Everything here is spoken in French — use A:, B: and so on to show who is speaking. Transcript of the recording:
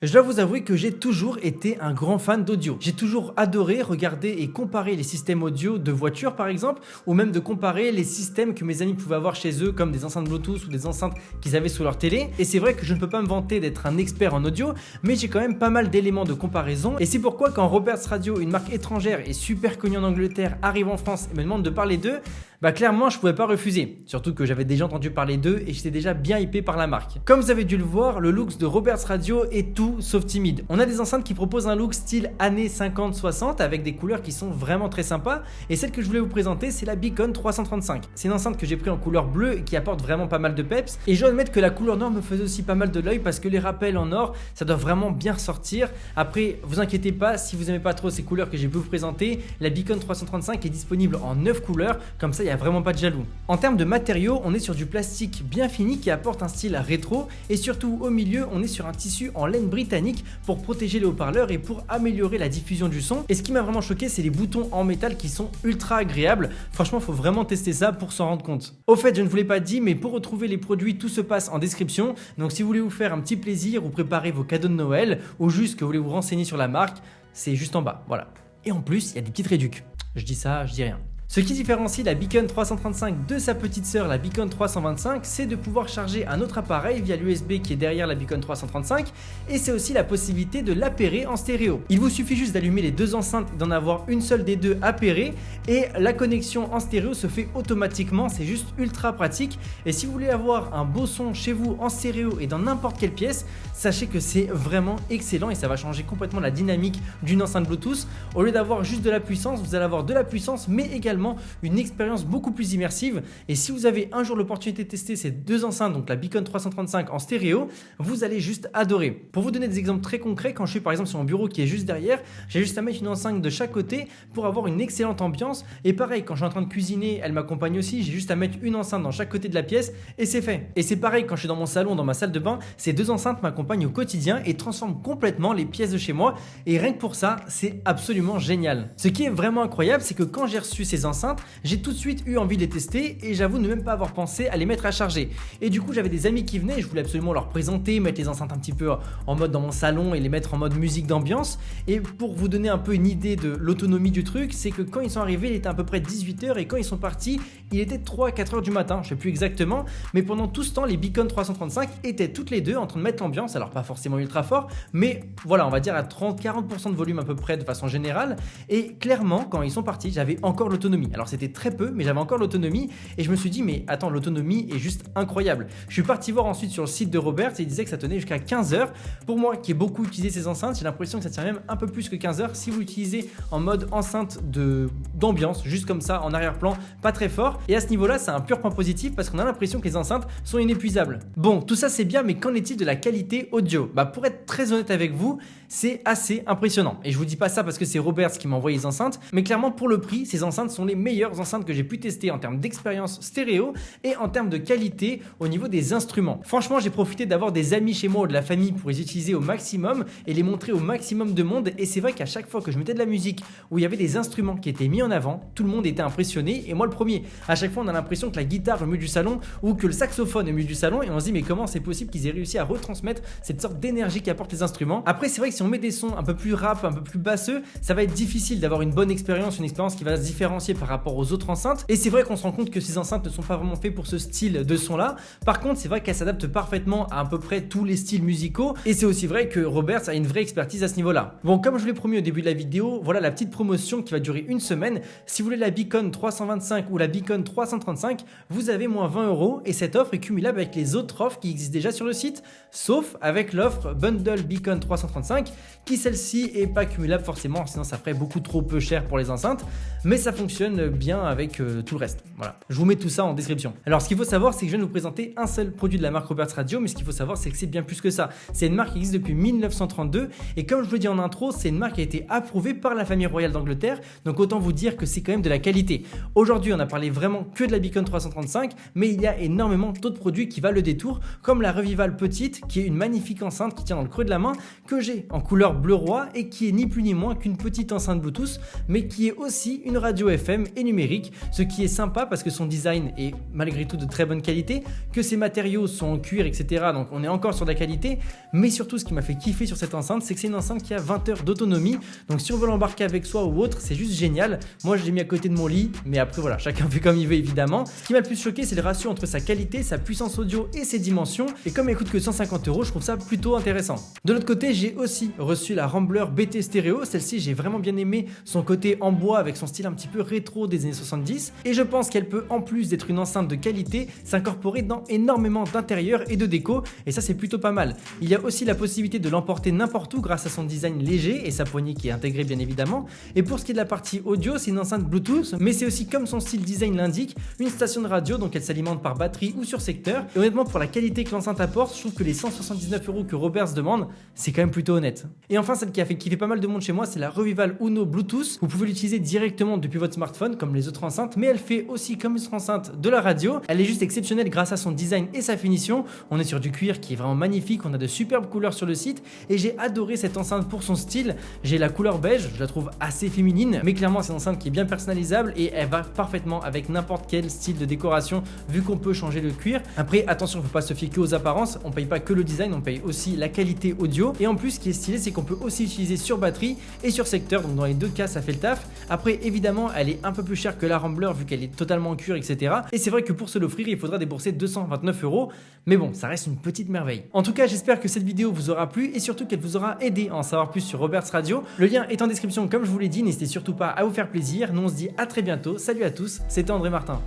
A: Je dois vous avouer que j'ai toujours été un grand fan d'audio. J'ai toujours adoré regarder et comparer les systèmes audio de voitures par exemple, ou même de comparer les systèmes que mes amis pouvaient avoir chez eux comme des enceintes Bluetooth ou des enceintes qu'ils avaient sous leur télé. Et c'est vrai que je ne peux pas me vanter d'être un expert en audio, mais j'ai quand même pas mal d'éléments de comparaison. Et c'est pourquoi quand Roberts Radio, une marque étrangère et super connue en Angleterre, arrive en France et me demande de parler d'eux, clairement je pouvais pas refuser. Surtout que j'avais déjà entendu parler d'eux et j'étais déjà bien hypé par la marque. Comme vous avez dû le voir, le look de Roberts Radio est tout sauf timide. On a des enceintes qui proposent un look style années 50-60 avec des couleurs qui sont vraiment très sympas. Et celle que je voulais vous présenter, c'est la Beacon 335. C'est une enceinte que j'ai pris en couleur bleue et qui apporte vraiment pas mal de peps. Et je dois admettre que la couleur noire me faisait aussi pas mal de l'œil parce que les rappels en or, ça doit vraiment bien ressortir. Après, vous inquiétez pas, si vous aimez pas trop ces couleurs que j'ai pu vous présenter, la Beacon 335 est disponible en 9 couleurs. Comme ça, il n'y a vraiment pas de jaloux. En termes de matériaux, on est sur du plastique bien fini qui apporte un style rétro. Et surtout, au milieu, on est sur un tissu en laine britannique pour protéger les haut-parleurs et pour améliorer la diffusion du son. Et ce qui m'a vraiment choqué, c'est les boutons en métal qui sont ultra agréables. Franchement, faut vraiment tester ça pour s'en rendre compte. Au fait, je ne vous l'ai pas dit, mais pour retrouver les produits, tout se passe en description. Donc si vous voulez vous faire un petit plaisir ou préparer vos cadeaux de Noël, ou juste que vous voulez vous renseigner sur la marque, c'est juste en bas, voilà. Et en plus, il y a des petites réducs. Je dis ça, je dis rien. Ce qui différencie la Beacon 335 de sa petite sœur, la Beacon 325, c'est de pouvoir charger un autre appareil via l'USB qui est derrière la Beacon 335, et c'est aussi la possibilité de l'appairer en stéréo. Il vous suffit juste d'allumer les deux enceintes et d'en avoir une seule des deux appairée, et la connexion en stéréo se fait automatiquement, c'est juste ultra pratique. Et si vous voulez avoir un beau son chez vous en stéréo et dans n'importe quelle pièce, sachez que c'est vraiment excellent et ça va changer complètement la dynamique d'une enceinte Bluetooth. Au lieu d'avoir juste de la puissance, vous allez avoir de la puissance, mais également une expérience beaucoup plus immersive. Et si vous avez un jour l'opportunité de tester ces deux enceintes, donc la Beacon 335 en stéréo, vous allez juste adorer. Pour vous donner des exemples très concrets, quand je suis par exemple sur mon bureau qui est juste derrière, j'ai juste à mettre une enceinte de chaque côté pour avoir une excellente ambiance. Et pareil, quand je suis en train de cuisiner, elle m'accompagne aussi, j'ai juste à mettre une enceinte dans chaque côté de la pièce et c'est fait. Et c'est pareil quand je suis dans mon salon, dans ma salle de bain, ces deux enceintes m'accompagnent au quotidien et transforment complètement les pièces de chez moi. Et rien que pour ça, c'est absolument génial. Ce qui est vraiment incroyable, c'est que quand j'ai reçu ces enceintes, j'ai tout de suite eu envie de les tester et j'avoue ne même pas avoir pensé à les mettre à charger. Et du coup, j'avais des amis qui venaient et je voulais absolument leur présenter, mettre les enceintes un petit peu en mode dans mon salon et les mettre en mode musique d'ambiance. Et pour vous donner un peu une idée de l'autonomie du truc, c'est que quand ils sont arrivés, il était à peu près 18h et quand ils sont partis, il était 3-4h du matin, je sais plus exactement, mais pendant tout ce temps, les Beacon 335 étaient toutes les deux en train de mettre l'ambiance, alors pas forcément ultra fort, mais voilà, on va dire à 30-40% de volume à peu près de façon générale. Et clairement, quand ils sont partis, j'avais encore l'autonomie. Alors c'était très peu, mais j'avais encore l'autonomie et je me suis dit, mais attends, l'autonomie est juste incroyable. Je suis parti voir ensuite sur le site de Roberts et il disait que ça tenait jusqu'à 15 heures. Pour moi, qui ai beaucoup utilisé ces enceintes, j'ai l'impression que ça tient même un peu plus que 15 heures si vous l'utilisez en mode enceinte d'ambiance, juste comme ça, en arrière-plan, pas très fort. Et à ce niveau-là, c'est un pur point positif parce qu'on a l'impression que les enceintes sont inépuisables. Bon, tout ça c'est bien, mais qu'en est-il de la qualité audio? Pour être très honnête avec vous, c'est assez impressionnant. Et je vous dis pas ça parce que c'est Roberts qui m'a envoyé les enceintes, mais clairement pour le prix, ces enceintes sont les meilleures enceintes que j'ai pu tester en termes d'expérience stéréo et en termes de qualité au niveau des instruments. Franchement, j'ai profité d'avoir des amis chez moi ou de la famille pour les utiliser au maximum et les montrer au maximum de monde. Et c'est vrai qu'à chaque fois que je mettais de la musique où il y avait des instruments qui étaient mis en avant, tout le monde était impressionné et moi le premier. À chaque fois, on a l'impression que la guitare est au milieu du salon ou que le saxophone est au milieu du salon et on se dit mais comment c'est possible qu'ils aient réussi à retransmettre cette sorte d'énergie qu'apportent les instruments. Après, c'est vrai que si on met des sons un peu plus rap, un peu plus basseux, ça va être difficile d'avoir une bonne expérience, une expérience qui va se différencier par rapport aux autres enceintes. Et c'est vrai qu'on se rend compte que ces enceintes ne sont pas vraiment faites pour ce style de son là. Par contre, c'est vrai qu'elles s'adaptent parfaitement à peu près tous les styles musicaux et c'est aussi vrai que Roberts a une vraie expertise à ce niveau là. Bon, comme je vous l'ai promis au début de la vidéo, voilà la petite promotion qui va durer une semaine. Si vous voulez la Beacon 325 ou la Beacon 335, vous avez moins 20 € et cette offre est cumulable avec les autres offres qui existent déjà sur le site, sauf avec l'offre Bundle Beacon 335 qui celle-ci est pas cumulable forcément, sinon ça ferait beaucoup trop peu cher pour les enceintes, mais ça fonctionne bien avec tout le reste. Voilà, je vous mets tout ça en description. Alors ce qu'il faut savoir, c'est que je viens de vous présenter un seul produit de la marque Roberts Radio, mais ce qu'il faut savoir, c'est que c'est bien plus que ça. C'est une marque qui existe depuis 1932 et comme je vous le dis en intro, c'est une marque qui a été approuvée par la famille royale d'Angleterre, donc autant vous dire que c'est quand même de la qualité. Aujourd'hui, on a parlé vraiment que de la Beacon 335, mais il y a énormément d'autres produits qui valent le détour, comme la Revival Petite, qui est une magnifique enceinte qui tient dans le creux de la main, que j'ai en couleur bleu roi et qui est ni plus ni moins qu'une petite enceinte Bluetooth, mais qui est aussi une radio FM FM et numérique, ce qui est sympa parce que son design est malgré tout de très bonne qualité, que ses matériaux sont en cuir, etc. Donc on est encore sur de la qualité, mais surtout ce qui m'a fait kiffer sur cette enceinte, c'est que c'est une enceinte qui a 20 heures d'autonomie. Donc si on veut l'embarquer avec soi ou autre, c'est juste génial. Moi je l'ai mis à côté de mon lit, mais après voilà, chacun fait comme il veut évidemment. Ce qui m'a le plus choqué, c'est le ratio entre sa qualité, sa puissance audio et ses dimensions. Et comme elle coûte que 150 €, je trouve ça plutôt intéressant. De l'autre côté, j'ai aussi reçu la Rambler BT Stereo. Celle-ci, j'ai vraiment bien aimé son côté en bois avec son style un petit peu rétro des années 70. Et je pense qu'elle peut, en plus d'être une enceinte de qualité, s'incorporer dans énormément d'intérieur et de déco. Et ça, c'est plutôt pas mal. Il y a aussi la possibilité de l'emporter n'importe où grâce à son design léger et sa poignée qui est intégrée bien évidemment. Et pour ce qui est de la partie audio, c'est une enceinte Bluetooth, mais c'est aussi, comme son style design l'indique, une station de radio, donc elle s'alimente par batterie ou sur secteur. Et honnêtement, pour la qualité que l'enceinte apporte, je trouve que les 179 € que Robert se demande, c'est quand même plutôt honnête. Et enfin, celle qui a fait kiffer pas mal de monde chez moi, c'est la Revival Uno Bluetooth. Vous pouvez l'utiliser directement depuis votre smartphone, comme les autres enceintes, mais elle fait aussi, comme une autre enceinte, de la radio. Elle est juste exceptionnelle grâce à son design et sa finition. On est sur du cuir qui est vraiment magnifique, on a de superbes couleurs sur le site, et j'ai adoré cette enceinte pour son style. J'ai la couleur beige, je la trouve assez féminine, mais clairement c'est une enceinte qui est bien personnalisable et elle va parfaitement avec n'importe quel style de décoration, vu qu'on peut changer le cuir. Après, attention, il ne faut pas se fier que aux apparences, on paye pas que le design, on paye aussi la qualité audio. Et en plus, ce qui est stylé, c'est qu'on peut aussi utiliser sur batterie et sur secteur, donc dans les deux cas ça fait le taf. Après, évidemment, elle est un peu plus chère que la Rambler vu qu'elle est totalement en cuir, etc. Et c'est vrai que pour se l'offrir, il faudra débourser 229 €, mais bon, ça reste une petite merveille. En tout cas, j'espère que cette vidéo vous aura plu et surtout qu'elle vous aura aidé à en savoir plus sur Roberts Radio. Le lien est en description comme je vous l'ai dit, n'hésitez surtout pas à vous faire plaisir. Nous on se dit à très bientôt, salut à tous, c'était André Martin.